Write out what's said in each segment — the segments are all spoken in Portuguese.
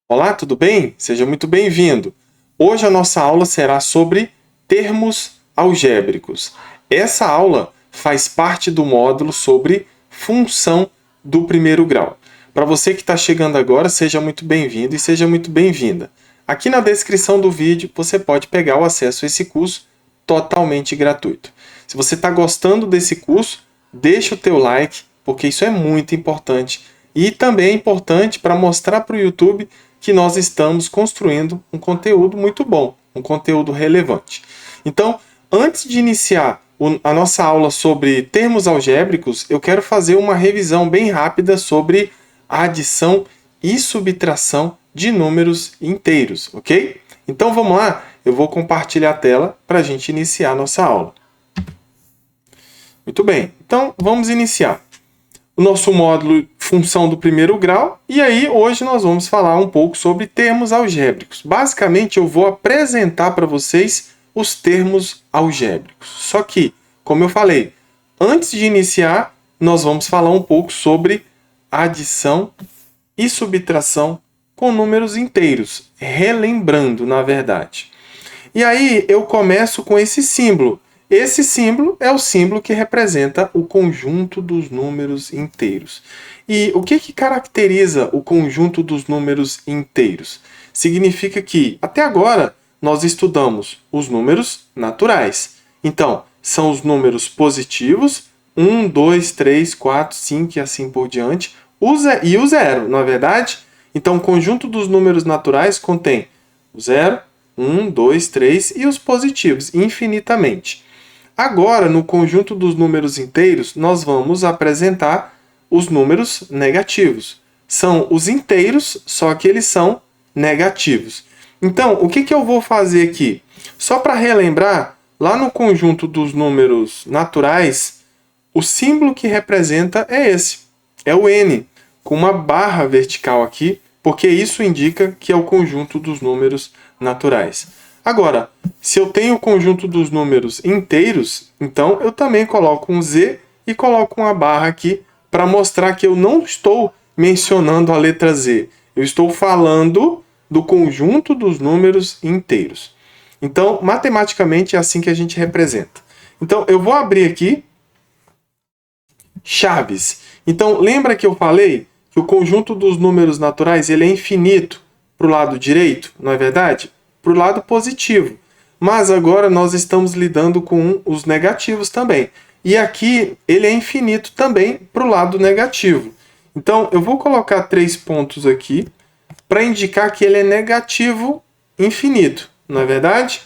Olá, tudo bem? Seja muito bem-vindo. Hoje a nossa aula será sobre termos algébricos. Essa aula faz parte do módulo sobre função do primeiro grau. Para você que está chegando agora, seja muito bem-vindo e seja muito bem-vinda. Aqui na descrição do vídeo você pode pegar o acesso a esse curso totalmente gratuito. Se você está gostando desse curso, deixa o teu like, porque isso é muito importante. E também é importante para mostrar para o YouTube que nós estamos construindo um conteúdo muito bom, um conteúdo relevante. Então, antes de iniciar a nossa aula sobre termos algébricos, eu quero fazer uma revisão bem rápida sobre a adição e subtração de números inteiros, ok? Então vamos lá, eu vou compartilhar a tela para a gente iniciar a nossa aula. Muito bem, então vamos iniciar o nosso módulo função do primeiro grau, e aí hoje nós vamos falar um pouco sobre termos algébricos. Basicamente eu vou apresentar para vocês os termos algébricos. Só que, como eu falei, antes de iniciar, nós vamos falar um pouco sobre adição e subtração com números inteiros, relembrando, na verdade. E aí eu começo com esse símbolo. Esse símbolo é o símbolo que representa o conjunto dos números inteiros. E o que caracteriza o conjunto dos números inteiros? Significa que, até agora, nós estudamos os números naturais. Então, são os números positivos, 1, 2, 3, 4, 5 e assim por diante, e o zero, não é verdade? Então, o conjunto dos números naturais contém o zero, 1, 2, 3 e os positivos, infinitamente. Agora, no conjunto dos números inteiros, nós vamos apresentar os números negativos. São os inteiros, só que eles são negativos. Então, o que eu vou fazer aqui? Só para relembrar, lá no conjunto dos números naturais, o símbolo que representa é esse. É o N, com uma barra vertical aqui, porque isso indica que é o conjunto dos números naturais. Agora, se eu tenho o conjunto dos números inteiros, então eu também coloco um Z e coloco uma barra aqui para mostrar que eu não estou mencionando a letra Z. Eu estou falando do conjunto dos números inteiros. Então, matematicamente, é assim que a gente representa. Então, eu vou abrir aqui chaves. Então, lembra que eu falei que o conjunto dos números naturais ele é infinito para o lado direito, não é verdade? Para o lado positivo. Mas agora nós estamos lidando com os negativos também. E aqui ele é infinito também para o lado negativo. Então eu vou colocar 3 pontos aqui para indicar que ele é negativo infinito, não é verdade?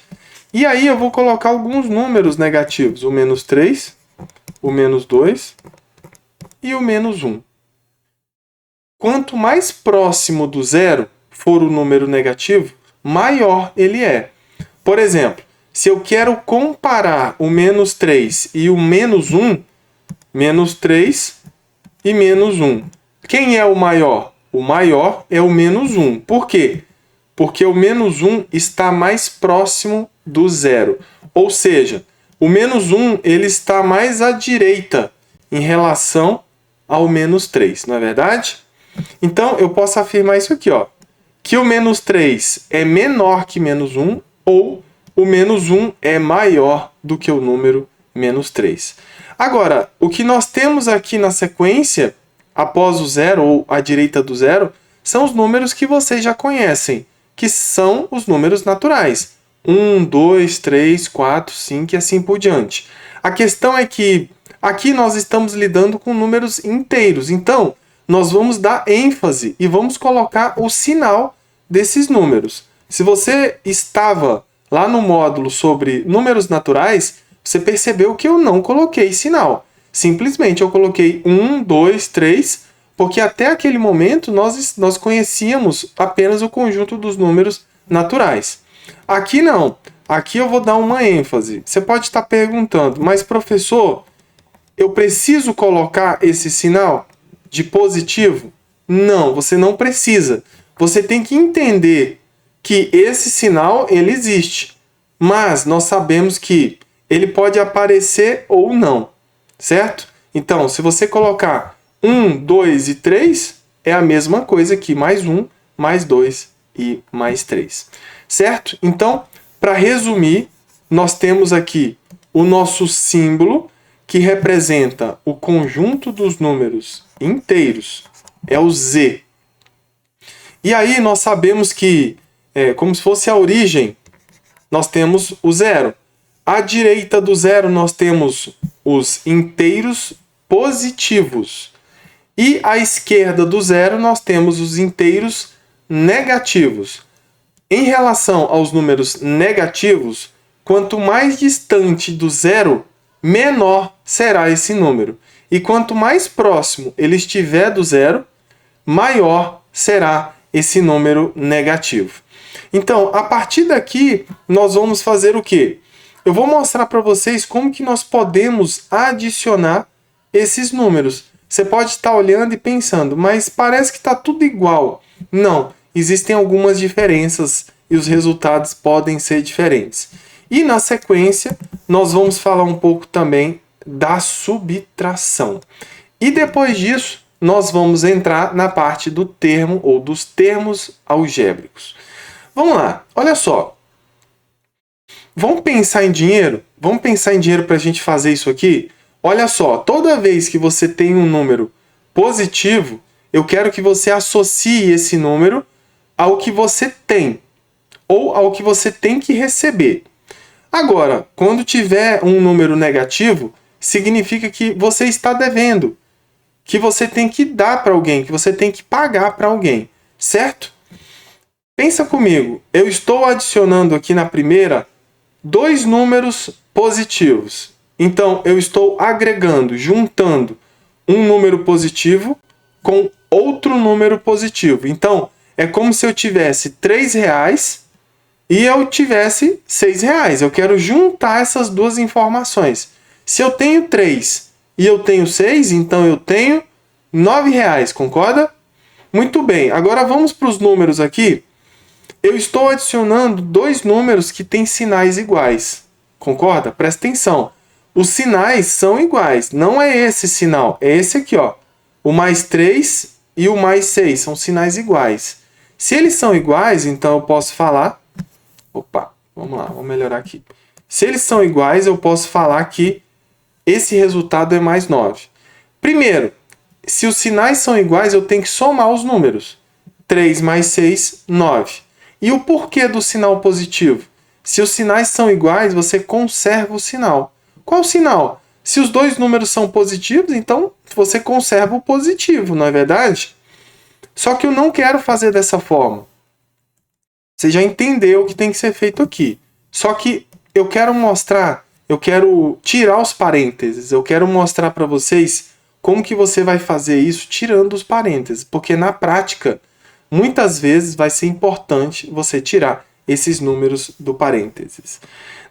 E aí eu vou colocar alguns números negativos. O menos 3, o menos 2 e o menos 1. Quanto mais próximo do zero for o número negativo, maior ele é. Por exemplo, se eu quero comparar o menos 3 e o menos 1, menos 3 e menos 1. Quem é o maior? O maior é o menos 1. Por quê? Porque o menos 1 está mais próximo do zero. Ou seja, o menos 1 ele está mais à direita em relação ao menos 3, não é verdade? Então, eu posso afirmar isso aqui, ó. Que o menos 3 é menor que menos 1 ou o menos 1 é maior do que o número menos 3. Agora, o que nós temos aqui na sequência, após o zero ou à direita do zero, são os números que vocês já conhecem, que são os números naturais. 1, 2, 3, 4, 5 e assim por diante. A questão é que aqui nós estamos lidando com números inteiros, então nós vamos dar ênfase e vamos colocar o sinal desses números. Se você estava lá no módulo sobre números naturais, você percebeu que eu não coloquei sinal. Simplesmente eu coloquei 1, 2, 3, porque até aquele momento nós conhecíamos apenas o conjunto dos números naturais. Aqui não. Aqui eu vou dar uma ênfase. Você pode estar perguntando, mas professor, eu preciso colocar esse sinal de positivo? Não, você não precisa. Você tem que entender que esse sinal ele existe, mas nós sabemos que ele pode aparecer ou não, certo? Então, se você colocar 1, 2 e 3, é a mesma coisa que mais 1, mais 2 e mais 3. Certo? Então, para resumir, nós temos aqui o nosso símbolo que representa o conjunto dos números inteiros, é o Z. E aí nós sabemos que, como se fosse a origem, nós temos o zero. À direita do zero nós temos os inteiros positivos. E à esquerda do zero nós temos os inteiros negativos. Em relação aos números negativos, quanto mais distante do zero, menor será esse número. E quanto mais próximo ele estiver do zero, maior será esse número negativo. Então, a partir daqui, nós vamos fazer o quê? Eu vou mostrar para vocês como que nós podemos adicionar esses números. Você pode estar olhando e pensando, mas parece que está tudo igual. Não, existem algumas diferenças e os resultados podem ser diferentes. E na sequência, nós vamos falar um pouco também da subtração. E depois disso, nós vamos entrar na parte do termo ou dos termos algébricos. Vamos lá, olha só. Vamos pensar em dinheiro? Vamos pensar em dinheiro para a gente fazer isso aqui? Olha só, toda vez que você tem um número positivo, eu quero que você associe esse número ao que você tem ou ao que você tem que receber. Agora, quando tiver um número negativo, significa que você está devendo, que você tem que dar para alguém, que você tem que pagar para alguém, certo? Pensa comigo, eu estou adicionando aqui na primeira 2 números positivos. Então, eu estou agregando, juntando um número positivo com outro número positivo. Então, é como se eu tivesse R$3 e eu tivesse R$6. Eu quero juntar essas duas informações. Se eu tenho 3 e eu tenho 6, então eu tenho R$9, concorda? Muito bem, agora vamos para os números aqui. Eu estou adicionando 2 números que têm sinais iguais. Concorda? Presta atenção. Os sinais são iguais. Não é esse sinal, é esse aqui, ó. O mais 3 e o mais 6 são sinais iguais. Se eles são iguais, então eu posso falar... Opa, vamos lá, vamos melhorar aqui. Se eles são iguais, eu posso falar que esse resultado é mais 9. Primeiro, se os sinais são iguais, eu tenho que somar os números. 3 mais 6, 9. E o porquê do sinal positivo? Se os sinais são iguais, você conserva o sinal. Qual sinal? Se os 2 números são positivos, então você conserva o positivo, não é verdade? Só que eu não quero fazer dessa forma. Você já entendeu o que tem que ser feito aqui. Só que eu quero mostrar, eu quero tirar os parênteses, eu quero mostrar para vocês como que você vai fazer isso tirando os parênteses, porque na prática, muitas vezes vai ser importante você tirar esses números do parênteses.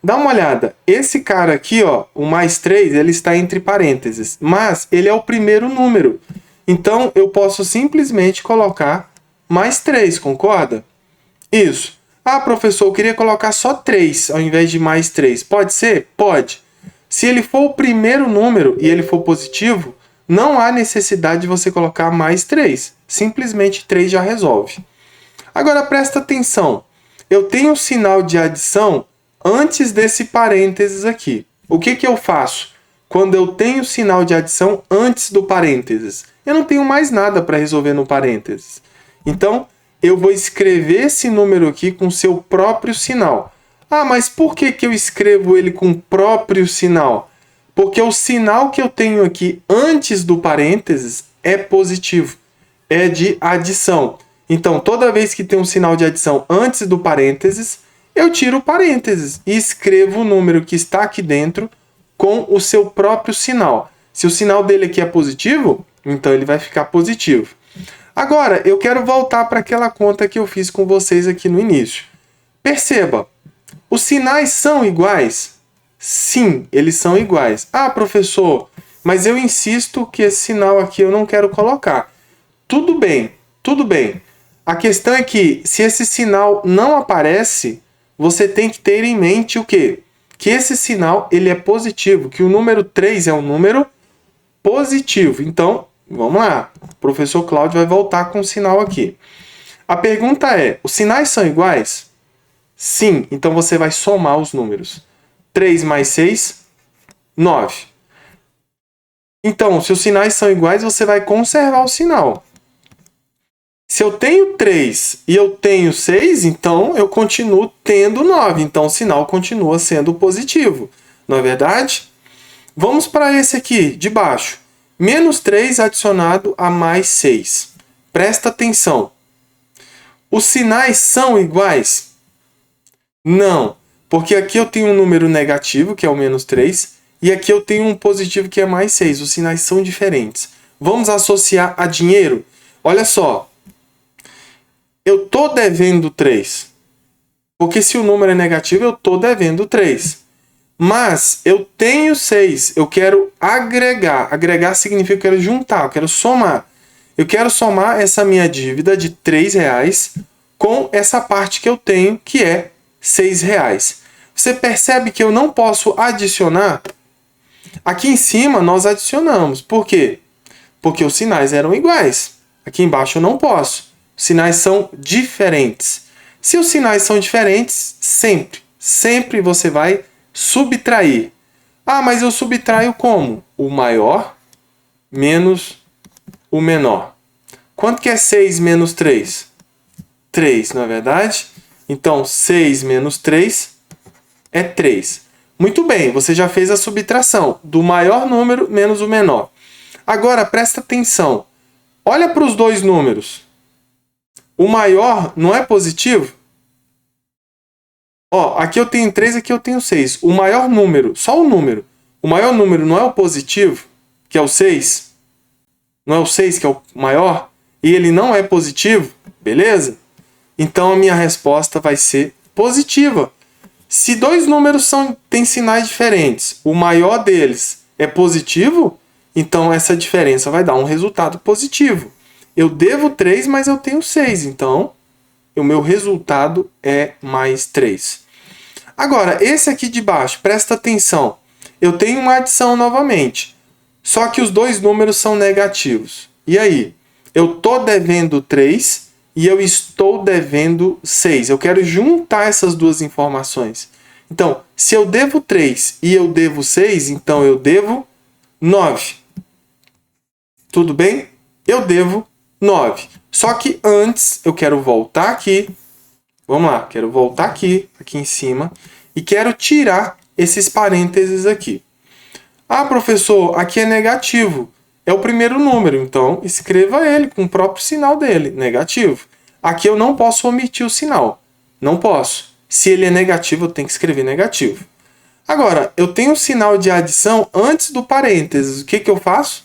Dá uma olhada, esse cara aqui, ó, o mais 3, ele está entre parênteses, mas ele é o primeiro número. Então, eu posso simplesmente colocar mais 3, concorda? Isso. Ah, professor, eu queria colocar só 3 ao invés de mais 3. Pode ser? Pode. Se ele for o primeiro número e ele for positivo, não há necessidade de você colocar mais 3. Simplesmente 3 já resolve. Agora presta atenção. Eu tenho o sinal de adição antes desse parênteses aqui. O que eu faço? Quando eu tenho o sinal de adição antes do parênteses, eu não tenho mais nada para resolver no parênteses. Então, eu vou escrever esse número aqui com seu próprio sinal. Ah, mas por que eu escrevo ele com o próprio sinal? Porque o sinal que eu tenho aqui antes do parênteses é positivo, é de adição. Então, toda vez que tem um sinal de adição antes do parênteses, eu tiro o parênteses e escrevo o número que está aqui dentro com o seu próprio sinal. Se o sinal dele aqui é positivo, então ele vai ficar positivo. Agora, eu quero voltar para aquela conta que eu fiz com vocês aqui no início. Perceba, os sinais são iguais? Sim, eles são iguais. Ah, professor, mas eu insisto que esse sinal aqui eu não quero colocar. Tudo bem, tudo bem. A questão é que, se esse sinal não aparece, você tem que ter em mente o quê? Que esse sinal ele é positivo, que o número 3 é um número positivo. Então, vamos lá. O professor Cláudio vai voltar com o sinal aqui. A pergunta é, os sinais são iguais? Sim, então você vai somar os números. 3 mais 6, 9. Então, se os sinais são iguais, você vai conservar o sinal. Se eu tenho 3 e eu tenho 6, então eu continuo tendo 9. Então o sinal continua sendo positivo. Não é verdade? Vamos para esse aqui, de baixo. Menos 3 adicionado a mais 6. Presta atenção. Os sinais são iguais? Não, porque aqui eu tenho um número negativo, que é o menos 3, e aqui eu tenho um positivo, que é mais 6. Os sinais são diferentes. Vamos associar a dinheiro? Olha só, eu estou devendo 3, porque se o número é negativo, eu estou devendo 3. Mas eu tenho 6, eu quero agregar. Agregar significa que eu quero juntar, eu quero somar. Eu quero somar essa minha dívida de R$3 com essa parte que eu tenho, que é R$6. Você percebe que eu não posso adicionar? Aqui em cima nós adicionamos. Por quê? Porque os sinais eram iguais. Aqui embaixo eu não posso. Os sinais são diferentes. Se os sinais são diferentes, sempre você vai subtrair. Ah, mas eu subtraio como? O maior menos o menor. Quanto que é 6 menos 3? 3, não é verdade? Então, 6 menos 3 é 3. Muito bem, você já fez a subtração do maior número menos o menor. Agora, presta atenção. Olha para os dois números. O maior não é positivo? Ó, aqui eu tenho 3, aqui eu tenho 6. O maior número, só o número. O maior número não é o positivo, que é o 6? Não é o 6 que é o maior? E ele não é positivo? Beleza? Então a minha resposta vai ser positiva. Se dois números têm sinais diferentes, o maior deles é positivo, então essa diferença vai dar um resultado positivo. Eu devo 3, mas eu tenho 6, então o meu resultado é mais 3. Agora, esse aqui de baixo, presta atenção. Eu tenho uma adição novamente, só que os dois números são negativos. E aí? Eu estou devendo 3 e eu estou devendo 6. Eu quero juntar essas duas informações. Então, se eu devo 3 e eu devo 6, então eu devo 9. Tudo bem? Eu devo 9. Só que antes eu quero voltar aqui. Vamos lá, quero voltar aqui em cima. E quero tirar esses parênteses aqui. Ah, professor, aqui é negativo. É o primeiro número, então escreva ele com o próprio sinal dele, negativo. Aqui eu não posso omitir o sinal. Não posso. Se ele é negativo, eu tenho que escrever negativo. Agora, eu tenho um sinal de adição antes do parênteses. O que eu faço?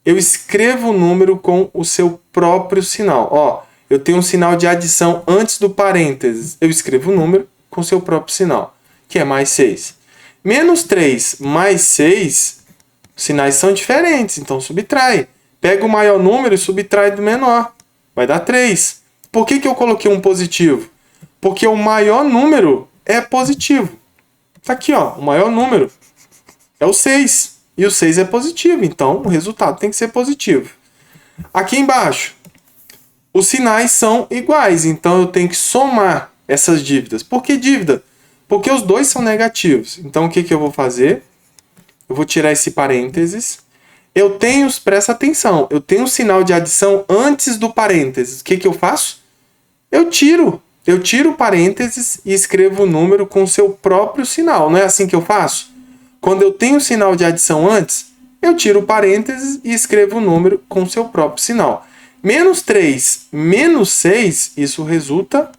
Eu escrevo o número com o seu próprio sinal. Ó, eu tenho um sinal de adição antes do parênteses. Eu escrevo o número com o seu próprio sinal, que é mais 6. Menos 3 mais 6, os sinais são diferentes, então subtrai. Pega o maior número e subtrai do menor. Vai dar 3. Por que eu coloquei um positivo? Porque o maior número é positivo. Tá aqui, ó, o maior número é o 6. E o 6 é positivo, então o resultado tem que ser positivo. Aqui embaixo, os sinais são iguais, então eu tenho que somar essas dívidas. Por que dívida? Porque os dois são negativos. Então o que eu vou fazer? Eu vou tirar esse parênteses. Eu tenho, presta atenção, eu tenho um sinal de adição antes do parênteses. O que eu faço? Eu tiro o parênteses e escrevo o número com o seu próprio sinal. Não é assim que eu faço? Quando eu tenho o sinal de adição antes, eu tiro o parênteses e escrevo o número com o seu próprio sinal. Menos 3 menos 6, isso resulta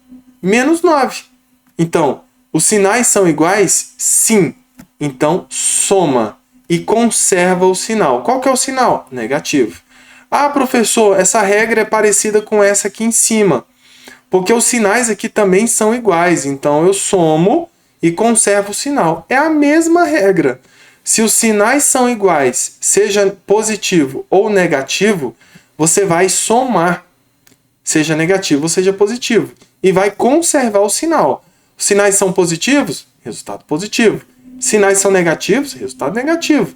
menos 9. Então, os sinais são iguais? Sim. Então, soma e conserva o sinal. Qual que é o sinal? Negativo. Ah, professor, essa regra é parecida com essa aqui em cima. Porque os sinais aqui também são iguais. Então, eu somo e conservo o sinal. É a mesma regra. Se os sinais são iguais, seja positivo ou negativo, você vai somar, seja negativo ou seja positivo, e vai conservar o sinal. Os sinais são positivos? Resultado positivo. Sinais são negativos? Resultado negativo.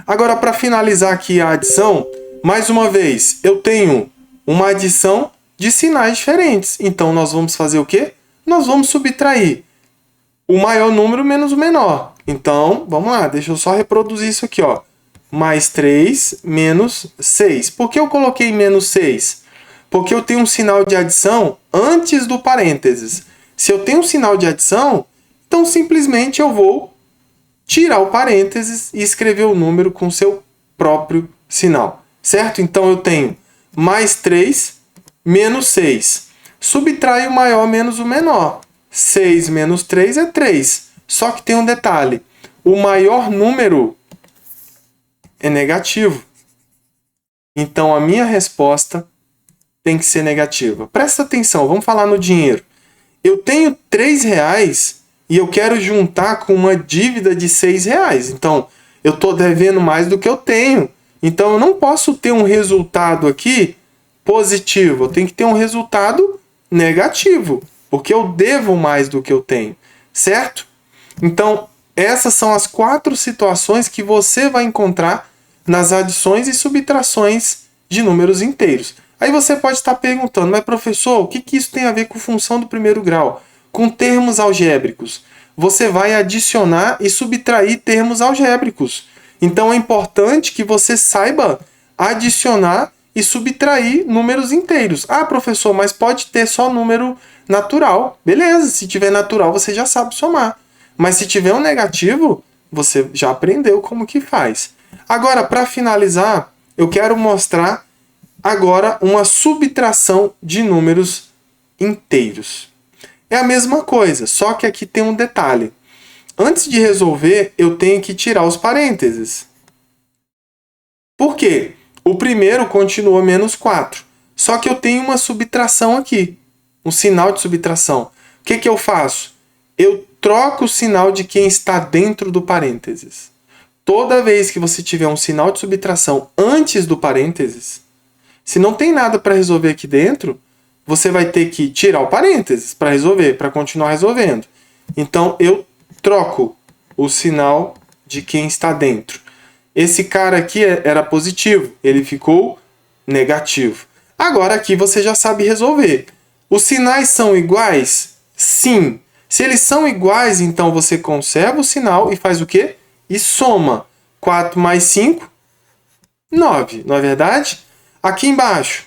Agora, para finalizar aqui a adição, mais uma vez, eu tenho uma adição de sinais diferentes. Então, nós vamos fazer o quê? Nós vamos subtrair o maior número menos o menor. Então, vamos lá, deixa eu só reproduzir isso aqui, ó. Mais 3 menos 6. Por que eu coloquei menos 6? Porque eu tenho um sinal de adição antes do parênteses. Se eu tenho um sinal de adição, então simplesmente eu vou tirar o parênteses e escrever o número com seu próprio sinal. Certo? Então eu tenho mais 3 menos 6. Subtrai o maior menos o menor. 6 menos 3 é 3. Só que tem um detalhe. O maior número é negativo. Então a minha resposta tem que ser negativa. Presta atenção, vamos falar no dinheiro. Eu tenho R$3 e eu quero juntar com uma dívida de R$6. Então, eu estou devendo mais do que eu tenho. Então, eu não posso ter um resultado aqui positivo. Eu tenho que ter um resultado negativo, porque eu devo mais do que eu tenho, certo? Então, essas são as 4 situações que você vai encontrar nas adições e subtrações de números inteiros. Aí você pode estar perguntando, mas professor, o que isso tem a ver com função do primeiro grau? Com termos algébricos. Você vai adicionar e subtrair termos algébricos. Então é importante que você saiba adicionar e subtrair números inteiros. Ah, professor, mas pode ter só número natural. Beleza, se tiver natural você já sabe somar. Mas se tiver um negativo, você já aprendeu como que faz. Agora, para finalizar, eu quero mostrar agora uma subtração de números inteiros. É a mesma coisa, só que aqui tem um detalhe. Antes de resolver, eu tenho que tirar os parênteses. Por quê? O primeiro continua menos 4. Só que eu tenho uma subtração aqui. Um sinal de subtração. O que eu faço? Eu troco o sinal de quem está dentro do parênteses. Toda vez que você tiver um sinal de subtração antes do parênteses, se não tem nada para resolver aqui dentro, você vai ter que tirar o parênteses para resolver, para continuar resolvendo. Então, eu troco o sinal de quem está dentro. Esse cara aqui era positivo, ele ficou negativo. Agora aqui você já sabe resolver. Os sinais são iguais? Sim. Se eles são iguais, então você conserva o sinal e faz o quê? E soma. 4 mais 5, 9, não é verdade? Aqui embaixo,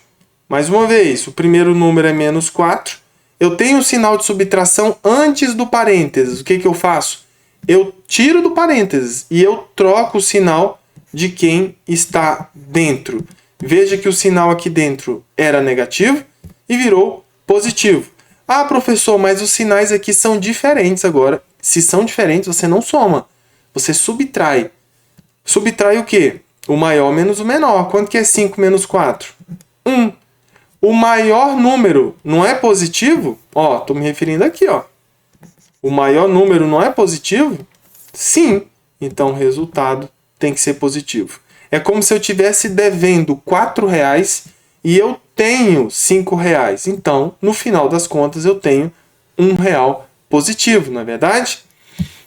mais uma vez, o primeiro número é menos 4. Eu tenho um sinal de subtração antes do parênteses. O que eu faço? Eu tiro do parênteses e eu troco o sinal de quem está dentro. Veja que o sinal aqui dentro era negativo e virou positivo. Ah, professor, mas os sinais aqui são diferentes agora. Se são diferentes, você não soma. Você subtrai. Subtrai o quê? O maior menos o menor. Quanto que é 5 menos 4? 1. O maior número não é positivo? Ó, estou me referindo aqui, ó. O maior número não é positivo? Sim. Então o resultado tem que ser positivo. É como se eu estivesse devendo R$4 e eu tenho R$5. Então, no final das contas, eu tenho R$1 positivo, não é verdade?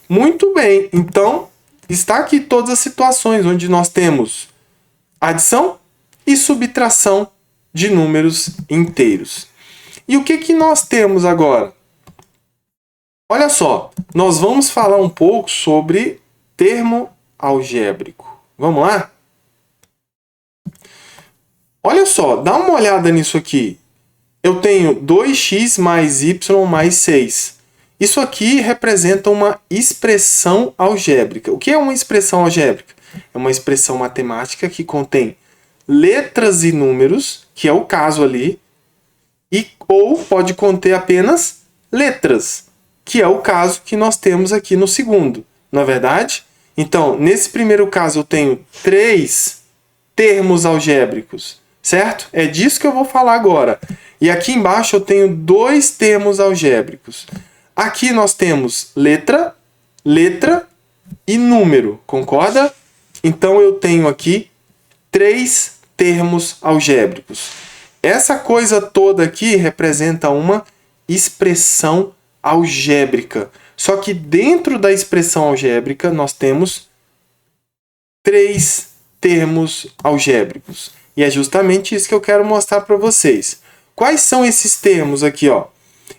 Muito bem. Então, está aqui todas as situações onde nós temos adição e subtração de números inteiros. E o que nós temos agora? Olha só, nós vamos falar um pouco sobre termo algébrico. Vamos lá? Olha só, dá uma olhada nisso aqui. Eu tenho 2x mais y mais 6. Isso aqui representa uma expressão algébrica. O que é uma expressão algébrica? É uma expressão matemática que contém letras e números, que é o caso ali, ou pode conter apenas letras, que é o caso que nós temos aqui no segundo. Não é verdade? Então, nesse primeiro caso, eu tenho 3 termos algébricos, certo? É disso que eu vou falar agora. E aqui embaixo eu tenho 2 termos algébricos. Aqui nós temos letra, letra e número, concorda? Então eu tenho aqui 3 termos algébricos. Essa coisa toda aqui representa uma expressão algébrica. Só que dentro da expressão algébrica nós temos 3 termos algébricos. E é justamente isso que eu quero mostrar para vocês. Quais são esses termos aqui, ó?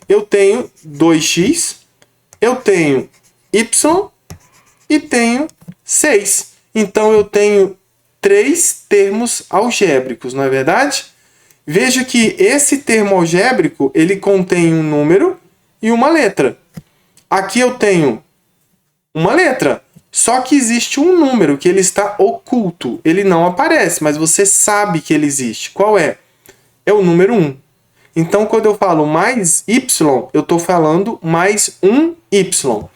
Eu tenho 2x, eu tenho y e tenho 6. Então, eu tenho 3 termos algébricos, não é verdade? Veja que esse termo algébrico, ele contém um número e uma letra. Aqui eu tenho uma letra, só que existe um número que ele está oculto. Ele não aparece, mas você sabe que ele existe. Qual é? É o número 1. Então, quando eu falo mais y, eu estou falando mais um y.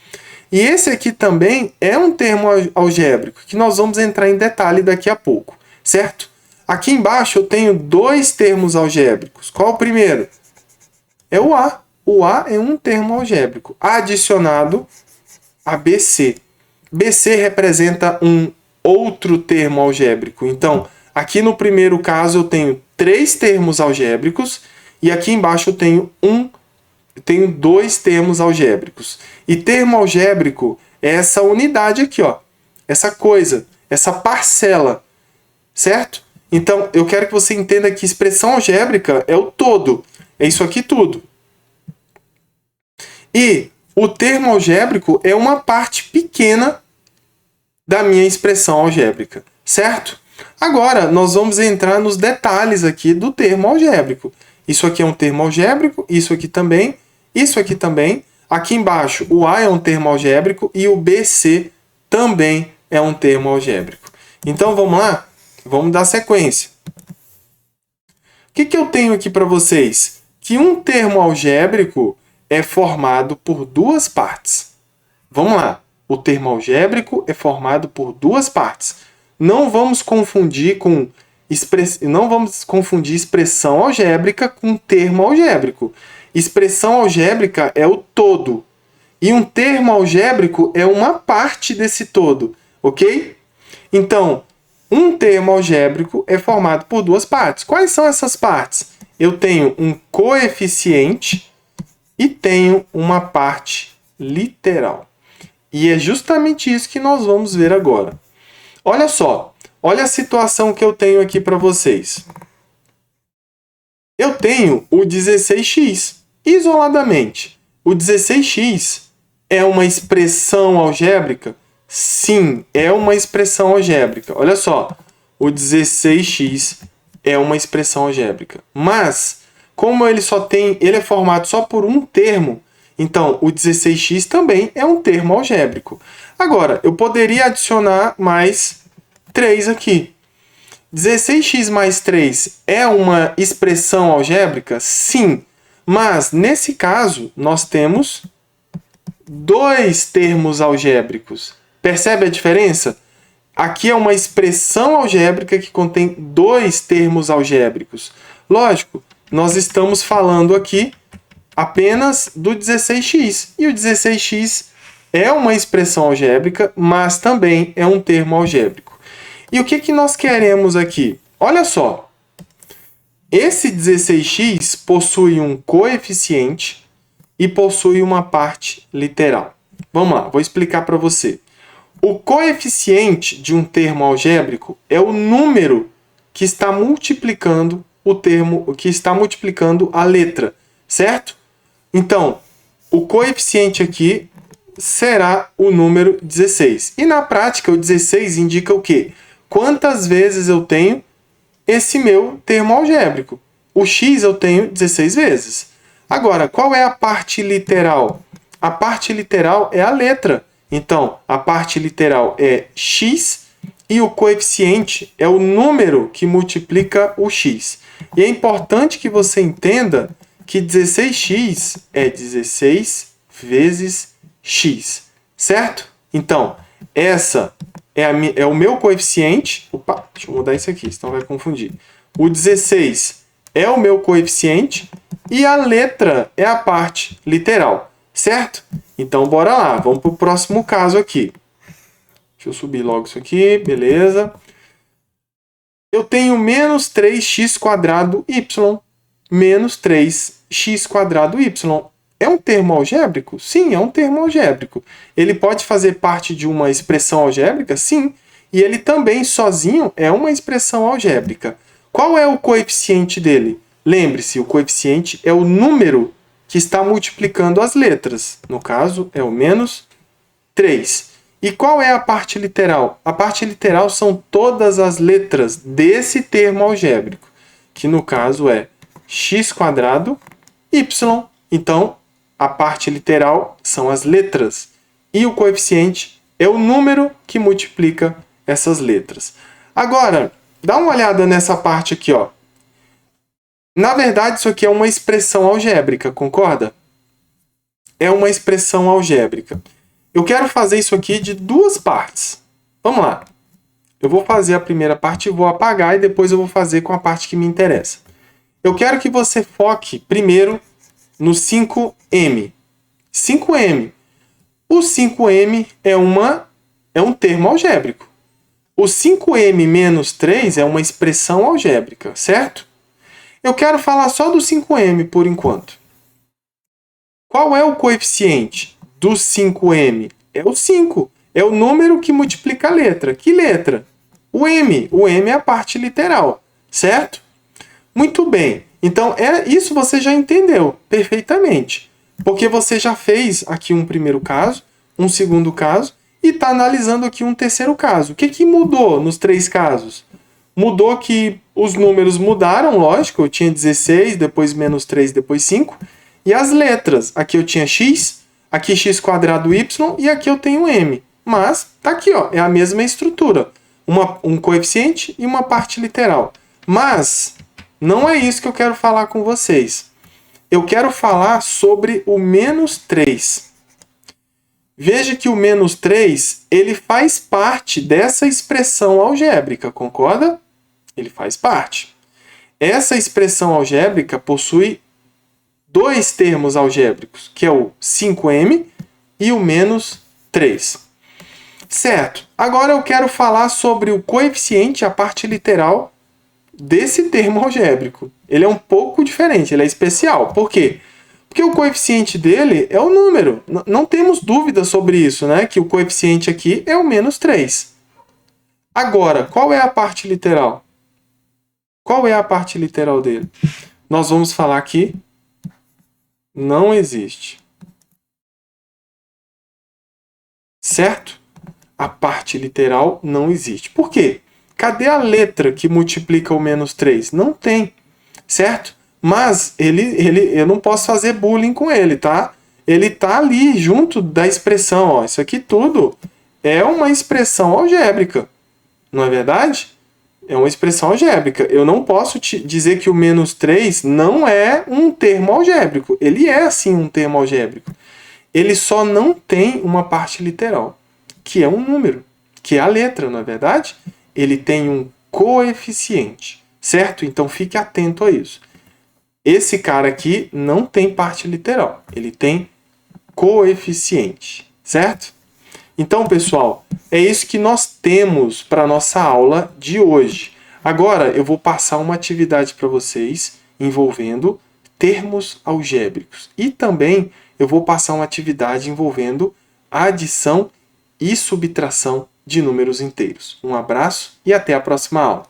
E esse aqui também é um termo algébrico, que nós vamos entrar em detalhe daqui a pouco, certo? Aqui embaixo eu tenho 2 termos algébricos. Qual o primeiro? É o A. O A é um termo algébrico adicionado a BC. BC representa um outro termo algébrico. Então, aqui no primeiro caso eu tenho 3 termos algébricos e aqui embaixo eu tenho 2 termos algébricos. E termo algébrico é essa unidade aqui, ó. Essa coisa, essa parcela, certo? Então, eu quero que você entenda que expressão algébrica é o todo. É isso aqui tudo. E o termo algébrico é uma parte pequena da minha expressão algébrica, certo? Agora, nós vamos entrar nos detalhes aqui do termo algébrico. Isso aqui é um termo algébrico, isso aqui também, isso aqui também. Aqui embaixo, o A é um termo algébrico e o BC também é um termo algébrico. Então, vamos lá? Vamos dar sequência. O que eu tenho aqui para vocês? Que um termo algébrico é formado por 2 partes. Vamos lá. O termo algébrico é formado por 2 partes. Não vamos confundir expressão algébrica com termo algébrico. Expressão algébrica é o todo. E um termo algébrico é uma parte desse todo. Ok? Então, um termo algébrico é formado por 2 partes. Quais são essas partes? Eu tenho um coeficiente e tenho uma parte literal. E é justamente isso que nós vamos ver agora. Olha só, olha a situação que eu tenho aqui para vocês. Eu tenho o 16x isoladamente. O 16x é uma expressão algébrica? Sim, é uma expressão algébrica. Olha só, o 16x é uma expressão algébrica. Mas, como ele é formado só por um termo, então o 16x também é um termo algébrico. Agora, eu poderia adicionar mais 3 aqui. 16x mais 3 é uma expressão algébrica? Sim, mas nesse caso nós temos 2 termos algébricos. Percebe a diferença? Aqui é uma expressão algébrica que contém 2 termos algébricos. Lógico, nós estamos falando aqui apenas do 16x. E o 16x é uma expressão algébrica, mas também é um termo algébrico. E o que nós queremos aqui? Olha só. Esse 16x possui um coeficiente e possui uma parte literal. Vamos lá, vou explicar para você. O coeficiente de um termo algébrico é o número que está multiplicando o termo, que está multiplicando a letra, certo? Então, o coeficiente aqui será o número 16. E na prática, o 16 indica o quê? Quantas vezes eu tenho esse meu termo algébrico? O x eu tenho 16 vezes. Agora, qual é a parte literal? A parte literal é a letra. Então, a parte literal é x e o coeficiente é o número que multiplica o x. E é importante que você entenda que 16x é 16 vezes x, certo? Então, essa é o meu coeficiente. Opa, deixa eu mudar isso aqui, senão vai confundir. O 16 é o meu coeficiente e a letra é a parte literal, certo? Então, bora lá. Vamos para o próximo caso aqui. Deixa eu subir logo isso aqui. Beleza. Eu tenho menos 3x² y. Menos 3x² y. É um termo algébrico? Sim, é um termo algébrico. Ele pode fazer parte de uma expressão algébrica? Sim. E ele também, sozinho, é uma expressão algébrica. Qual é o coeficiente dele? Lembre-se, o coeficiente é o número que está multiplicando as letras. No caso, é o menos 3. E qual é a parte literal? A parte literal são todas as letras desse termo algébrico, que no caso é x² y. Então, a parte literal são as letras. E o coeficiente é o número que multiplica essas letras. Agora, dá uma olhada nessa parte aqui, ó. Na verdade, isso aqui é uma expressão algébrica, concorda? É uma expressão algébrica. Eu quero fazer isso aqui de duas partes. Vamos lá. Eu vou fazer a primeira parte e vou apagar, e depois eu vou fazer com a parte que me interessa. Eu quero que você foque primeiro no 5m. 5m. O 5m é um termo algébrico. O 5m menos 3 é uma expressão algébrica, certo? Eu quero falar só do 5m por enquanto. Qual é o coeficiente do 5m? É o 5. É o número que multiplica a letra. Que letra? O m. O m é a parte literal, certo? Muito bem. Então, isso você já entendeu perfeitamente. Porque você já fez aqui um primeiro caso, um segundo caso, e está analisando aqui um terceiro caso. O que mudou nos 3 casos? Mudou que os números mudaram, lógico. Eu tinha 16, depois menos 3, depois 5. E as letras. Aqui eu tinha x, aqui x² y, e aqui eu tenho m. Mas tá aqui, ó, é a mesma estrutura. Um coeficiente e uma parte literal. Mas não é isso que eu quero falar com vocês. Eu quero falar sobre o menos 3. Veja que o menos 3, ele faz parte dessa expressão algébrica, concorda? Ele faz parte. Essa expressão algébrica possui 2 termos algébricos, que é o 5m e o menos 3. Certo. Agora eu quero falar sobre o coeficiente, a parte literal desse termo algébrico. Ele é um pouco diferente, ele é especial. Por quê? Porque o coeficiente dele é o número. Não temos dúvida sobre isso, né? Que o coeficiente aqui é o menos 3. Agora, qual é a parte literal? Qual é a parte literal dele? Nós vamos falar que não existe. Certo? A parte literal não existe. Por quê? Cadê a letra que multiplica o menos 3? Não tem. Certo? Mas eu não posso fazer bullying com ele, tá? Ele tá ali junto da expressão. Ó. Isso aqui tudo é uma expressão algébrica. Não é verdade? É uma expressão algébrica. Eu não posso te dizer que o menos 3 não é um termo algébrico. Ele é, sim, um termo algébrico. Ele só não tem uma parte literal, que é um número, que é a letra, não é verdade? Ele tem um coeficiente, certo? Então fique atento a isso. Esse cara aqui não tem parte literal, ele tem coeficiente, certo? Então, pessoal, é isso que nós temos para a nossa aula de hoje. Agora, eu vou passar uma atividade para vocês envolvendo termos algébricos. E também eu vou passar uma atividade envolvendo adição e subtração de números inteiros. Um abraço e até a próxima aula.